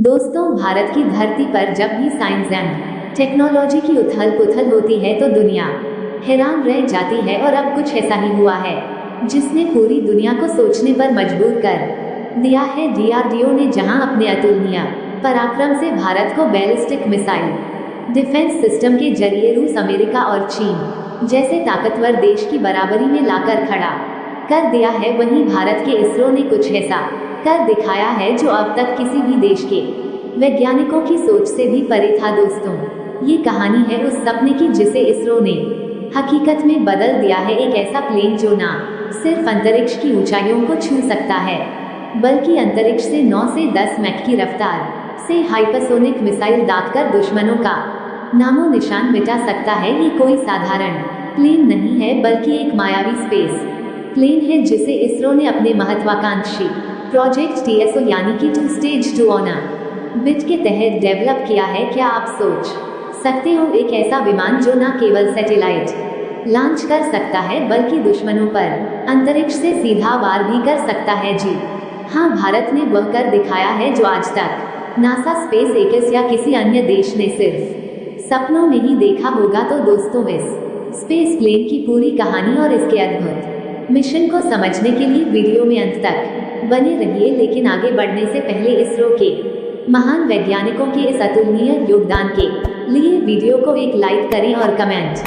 दोस्तों, भारत की धरती पर जब भी साइंस एंड टेक्नोलॉजी की उथल पुथल होती है तो दुनिया हैरान रह जाती है। और अब कुछ ऐसा ही हुआ है जिसने पूरी दुनिया को सोचने पर मजबूर कर दिया है। DRDO ने जहां अपने अतुलनीय पराक्रम से भारत को बैलिस्टिक मिसाइल डिफेंस सिस्टम के जरिए रूस, अमेरिका और चीन जैसे ताकतवर देश की बराबरी में लाकर खड़ा कर दिया है, वहीं भारत के इसरो ने कुछ ऐसा कर दिखाया है जो अब तक किसी भी देश के वैज्ञानिकों की सोच से भी परे था। दोस्तों, ये कहानी है उस सपने की जिसे इसरो ने हकीकत में बदल दिया है। एक ऐसा प्लेन जो ना सिर्फ अंतरिक्ष की ऊंचाइयों को छू सकता है बल्कि अंतरिक्ष से 9 से 10 मैक की रफ्तार से हाइपरसोनिक मिसाइल दागकर दुश्मनों का नामो निशान मिटा सकता है। ये कोई साधारण प्लेन नहीं है बल्कि एक मायावी स्पेस प्लेन है जिसे इसरो ने अपने महत्वाकांक्षी प्रोजेक्ट TSO यानी कि 2 स्टेज 2 ऑर्बिट के तहत डेवलप किया है। क्या आप सोच सकते हो, एक ऐसा विमान जो न केवल सैटेलाइट लॉन्च कर सकता है बल्कि दुश्मनों पर अंतरिक्ष से सीधा वार भी कर सकता है। जी हाँ, भारत ने वह कर दिखाया है जो आज तक नासा, स्पेस एक्स या किसी अन्य देश ने सिर्फ सपनों में ही देखा होगा। तो दोस्तों, इस स्पेस प्लेन की पूरी कहानी और इसके अद्भुत मिशन को समझने के लिए वीडियो में अंत तक बने रहिए। लेकिन आगे बढ़ने से पहले इसरो के महान वैज्ञानिकों के इस अतुलनीय योगदान के लिए वीडियो को एक लाइक करें और कमेंट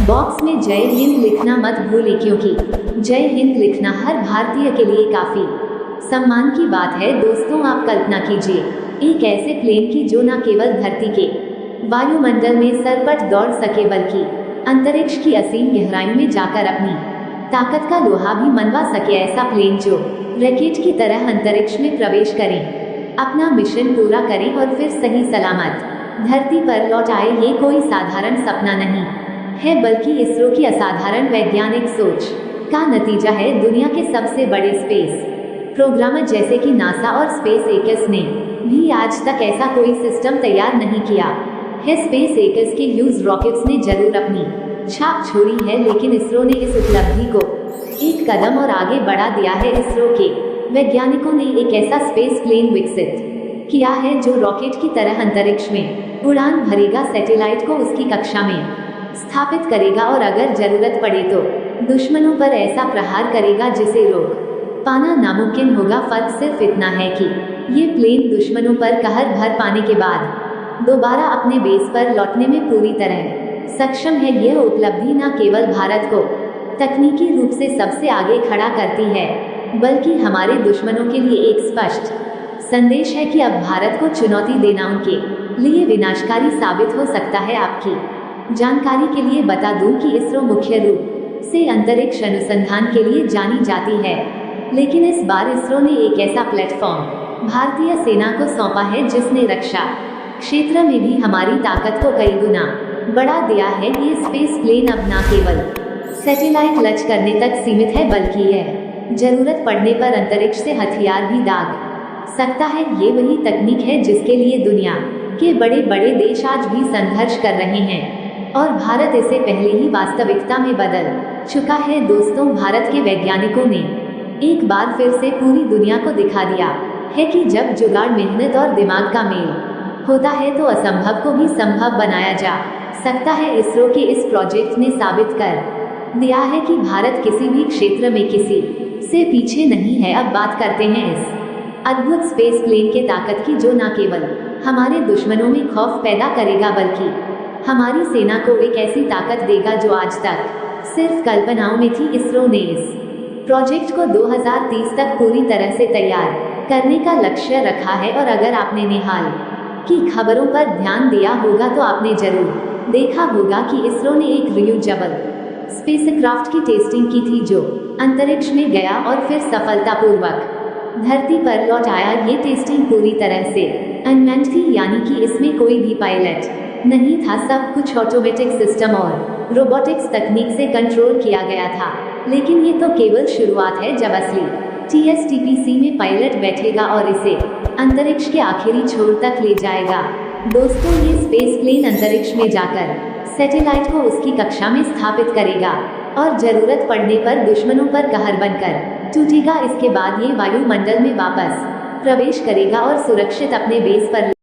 बॉक्स में जय हिंद लिखना मत भूलें, क्योंकि जय हिंद लिखना हर भारतीय के लिए काफी सम्मान की बात है। दोस्तों, आप कल्पना कीजिए एक ऐसे प्लेन की जो न केवल धरती के वायुमंडल में सरपट दौड़ सके बल्कि अंतरिक्ष की असीम गहराई में जाकर अपनी ताकत का लोहा भी मनवा सके। ऐसा प्लेन जो रॉकेट की तरह अंतरिक्ष में प्रवेश करें, अपना मिशन पूरा करें और फिर सही सलामत धरती पर लौट आए। ये कोई साधारण सपना नहीं है बल्कि इसरो की असाधारण वैज्ञानिक सोच का नतीजा है। दुनिया के सबसे बड़े स्पेस प्रोग्राम जैसे कि नासा और स्पेस एक्स ने भी आज तक ऐसा कोई सिस्टम तैयार नहीं किया है। स्पेस एक्स के यूज रॉकेट्स ने जरूर अपनी छाप छोड़ी है, लेकिन इसरो ने इस उपलब्धि को एक कदम और आगे बढ़ा दिया है। इसरो के वैज्ञानिकों ने एक ऐसा स्पेस प्लेन विकसित किया है जो रॉकेट की तरह अंतरिक्ष में उड़ान भरेगा, सैटेलाइट को उसकी कक्षा में स्थापित करेगा और अगर जरूरत पड़े तो दुश्मनों पर ऐसा प्रहार करेगा जिसे रोक पाना नामुमकिन होगा। फर्क सिर्फ इतना है कि ये प्लेन दुश्मनों पर कहर भर पाने के बाद दोबारा अपने बेस पर लौटने में पूरी तरह सक्षम है। यह उपलब्धि न केवल भारत को तकनीकी रूप से सबसे आगे खड़ा करती है बल्कि हमारे दुश्मनों के लिए एक स्पष्ट संदेश है कि अब भारत को चुनौती देना उनके लिए विनाशकारी साबित हो सकता है। आपकी जानकारी के लिए बता दूं कि इसरो मुख्य रूप से अंतरिक्ष अनुसंधान के लिए जानी जाती है, लेकिन इस बार इसरो ने एक ऐसा प्लेटफॉर्म भारतीय सेना को सौंपा है जिसने रक्षा क्षेत्र में भी हमारी ताकत को कई गुना बढ़ा दिया है। ये स्पेस प्लेन अब न केवल सैटेलाइट लॉन्च करने तक सीमित है बल्कि यह जरूरत पड़ने पर अंतरिक्ष से हथियार भी दाग सकता है। ये वही तकनीक है जिसके लिए दुनिया के बड़े बड़े देश आज भी संघर्ष कर रहे हैं और भारत इसे पहले ही वास्तविकता में बदल चुका है। दोस्तों, भारत के वैज्ञानिकों ने एक बार फिर से पूरी दुनिया को दिखा दिया है कि जब जुगाड़, मेहनत और दिमाग का मेल होता है तो असंभव को भी संभव बनाया जा सकता है। इसरो के इस प्रोजेक्ट ने साबित कर दिया है कि भारत किसी भी क्षेत्र में किसी से पीछे नहीं है। अब बात करते हैं इस अद्भुत स्पेस प्लेन के ताकत की जो न केवल हमारे दुश्मनों में खौफ पैदा करेगा बल्कि हमारी सेना को एक ऐसी ताकत देगा जो आज तक सिर्फ कल्पनाओं में थी। इसरो ने इस प्रोजेक्ट को 2030 तक पूरी तरह से तैयार करने का लक्ष्य रखा है और अगर आपने निहाल की खबरों पर ध्यान दिया होगा तो आपने जरूर देखा होगा कि इसरो ने एक रियूजेबल स्पेसक्राफ्ट की टेस्टिंग की थी जो अंतरिक्ष में गया और फिर सफलतापूर्वक धरती पर लौट आया। ये टेस्टिंग पूरी तरह से अनमैन्ड थी, यानी कि इसमें कोई भी पायलट नहीं था। सब कुछ ऑटोमेटिक सिस्टम और रोबोटिक्स तकनीक से कंट्रोल किया गया था। लेकिन ये तो केवल शुरुआत है, जब असली TSTPC में पायलट बैठेगा और इसे अंतरिक्ष के आखिरी छोर तक ले जाएगा। दोस्तों, ये स्पेस प्लेन अंतरिक्ष में जाकर सैटेलाइट को उसकी कक्षा में स्थापित करेगा और जरूरत पड़ने पर दुश्मनों पर कहर बनकर टूटेगा। इसके बाद ये वायुमंडल में वापस प्रवेश करेगा और सुरक्षित अपने बेस पर